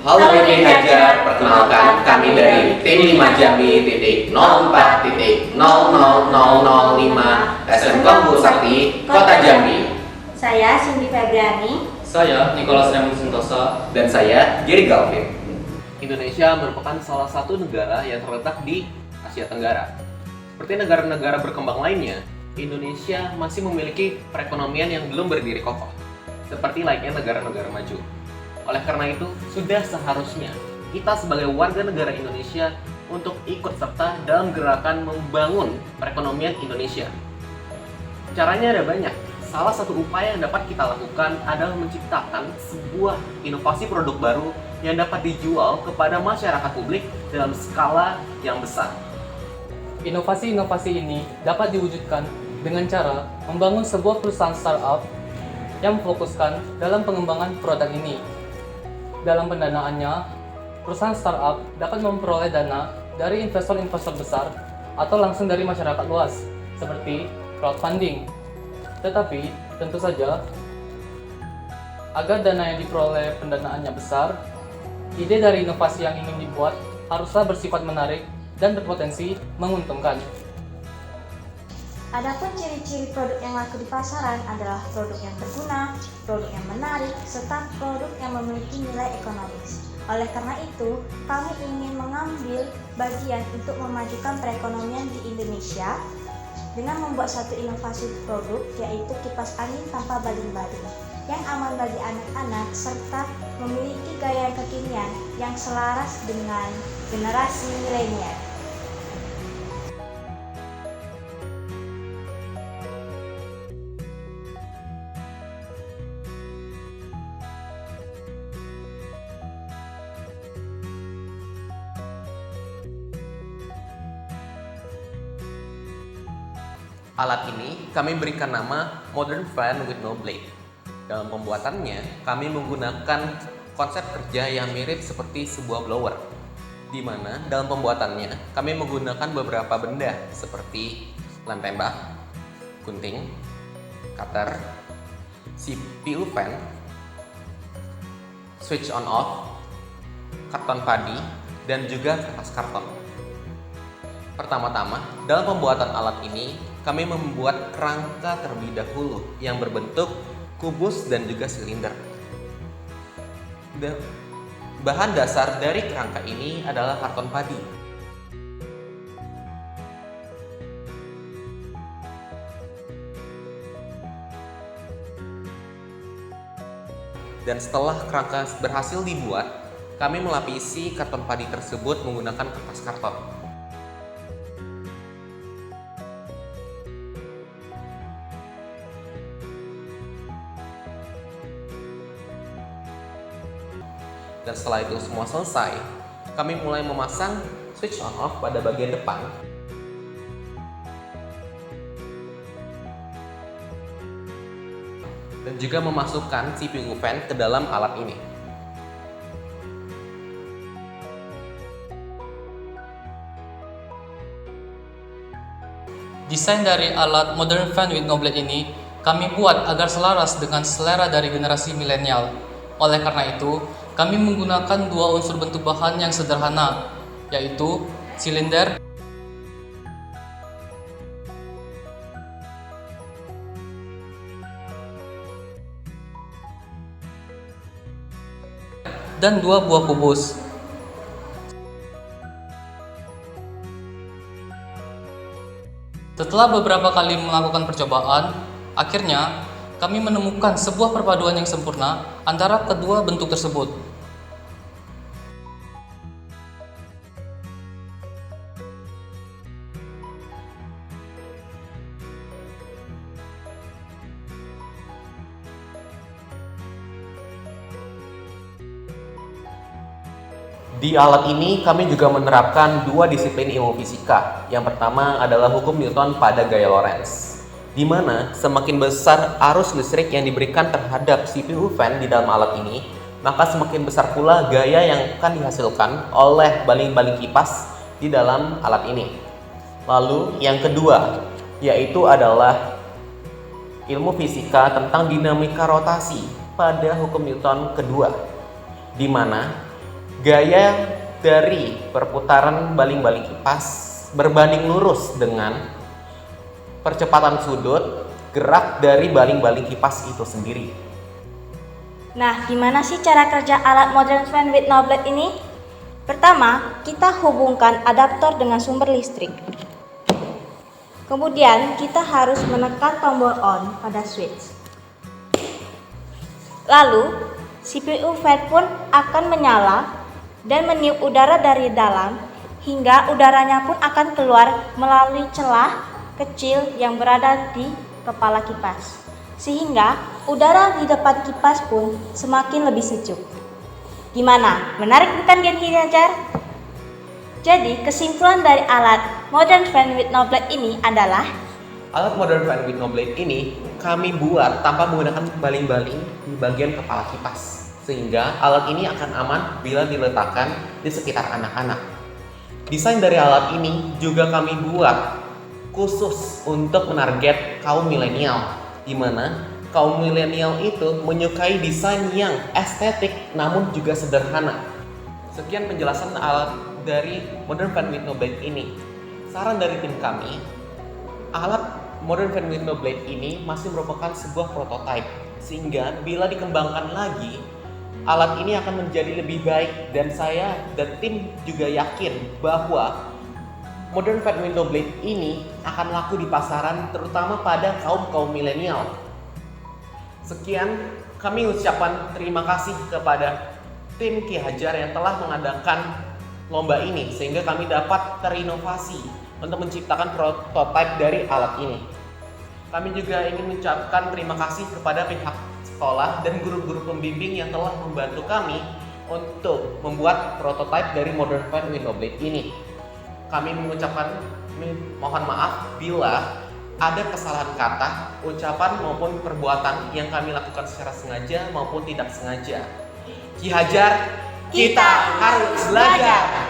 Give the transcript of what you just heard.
Halo ini aja, perkenalkan kami dari tim 5 Jambi titik 04.00005 SMK Unggul Sakti, Kota Jambi. Saya Cindy Febriani. Saya Nicholas Raymond Sentosa. Dan saya Jerry Galvin. Indonesia merupakan salah satu negara yang terletak di Asia Tenggara. Seperti negara-negara berkembang lainnya, Indonesia masih memiliki perekonomian yang belum berdiri kokoh, seperti layaknya negara-negara maju. Oleh karena itu, sudah seharusnya kita sebagai warga negara Indonesia untuk ikut serta dalam gerakan membangun perekonomian Indonesia. Caranya ada banyak. Salah satu upaya yang dapat kita lakukan adalah menciptakan sebuah inovasi produk baru yang dapat dijual kepada masyarakat publik dalam skala yang besar. Inovasi-inovasi ini dapat diwujudkan dengan cara membangun sebuah perusahaan startup yang memfokuskan dalam pengembangan produk ini. Dalam pendanaannya, perusahaan startup dapat memperoleh dana dari investor-investor besar atau langsung dari masyarakat luas, seperti crowdfunding. Tetapi, tentu saja, agar dana yang diperoleh pendanaannya besar, ide dari inovasi yang ingin dibuat haruslah bersifat menarik dan berpotensi menguntungkan. Adapun ciri-ciri produk yang laku di pasaran adalah produk yang berguna, produk yang menarik, serta produk yang memiliki nilai ekonomis. Oleh karena itu, kami ingin mengambil bagian untuk memajukan perekonomian di Indonesia dengan membuat satu inovasi produk, yaitu kipas angin tanpa baling-baling yang aman bagi anak-anak serta memiliki gaya kekinian yang selaras dengan generasi milenial. Alat ini kami berikan nama Modern Fan with No Blade. Dalam pembuatannya, kami menggunakan konsep kerja yang mirip seperti sebuah blower, di mana dalam pembuatannya kami menggunakan beberapa benda seperti lem tembak, gunting, cutter, CPU fan, switch on off, karton padi, dan juga kertas karton. Pertama-tama, dalam pembuatan alat ini, kami membuat kerangka terlebih dahulu yang berbentuk kubus dan juga silinder. Bahan dasar dari kerangka ini adalah karton padi. Dan setelah kerangka berhasil dibuat, kami melapisi karton padi tersebut menggunakan kertas karton. Dan setelah itu semua selesai, kami mulai memasang switch on off pada bagian depan. Dan juga memasukkan CPU fan ke dalam alat ini. Desain dari alat Modern Fan with No Blade ini kami buat agar selaras dengan selera dari generasi milenial. Oleh karena itu, kami menggunakan dua unsur bentuk bahan yang sederhana, yaitu silinder dan dua buah kubus. Setelah beberapa kali melakukan percobaan, akhirnya kami menemukan sebuah perpaduan yang sempurna antara kedua bentuk tersebut. Di alat ini kami juga menerapkan dua disiplin ilmu fisika. Yang pertama adalah hukum Newton pada gaya Lorentz, di mana semakin besar arus listrik yang diberikan terhadap CPU fan di dalam alat ini, maka semakin besar pula gaya yang akan dihasilkan oleh baling-baling kipas di dalam alat ini. Lalu yang kedua, yaitu adalah ilmu fisika tentang dinamika rotasi pada hukum Newton kedua, di mana Gaya dari perputaran baling-baling kipas berbanding lurus dengan percepatan sudut gerak dari baling-baling kipas itu sendiri. Nah, gimana sih cara kerja alat modern fan with no blade ini? Pertama, kita hubungkan adaptor dengan sumber listrik. Kemudian, kita harus menekan tombol on pada switch. Lalu, CPU fan pun akan menyala dan meniup udara dari dalam hingga udaranya pun akan keluar melalui celah kecil yang berada di kepala kipas. Sehingga udara di depan kipas pun semakin lebih sejuk. Gimana? Menarik bukan Gen Ki Hajar? Jadi, kesimpulan dari alat modern fan with no blade ini adalah Alat modern fan with no blade ini kami buat tanpa menggunakan baling-baling di bagian kepala kipas, sehingga alat ini akan aman bila diletakkan di sekitar anak-anak. Desain dari alat ini juga kami buat khusus untuk menarget kaum milenial, di mana kaum milenial itu menyukai desain yang estetik namun juga sederhana. Sekian penjelasan alat dari modern fan with no blade ini. Saran dari tim kami, alat modern fan with no blade ini masih merupakan sebuah prototype, sehingga bila dikembangkan lagi, alat ini akan menjadi lebih baik, dan saya dan tim juga yakin bahwa modern fan with no blade ini akan laku di pasaran, terutama pada kaum milenial. Sekian, kami ucapkan terima kasih kepada tim Ki Hajar yang telah mengadakan lomba ini, sehingga kami dapat terinovasi untuk menciptakan prototipe dari alat ini. Kami juga ingin mengucapkan terima kasih kepada pihak sekolah dan guru-guru pembimbing yang telah membantu kami untuk membuat prototipe dari modern fan with no blade ini. Kami mengucapkan mohon maaf bila ada kesalahan kata, ucapan maupun perbuatan yang kami lakukan secara sengaja maupun tidak sengaja. Ki Hajar, kita harus belajar!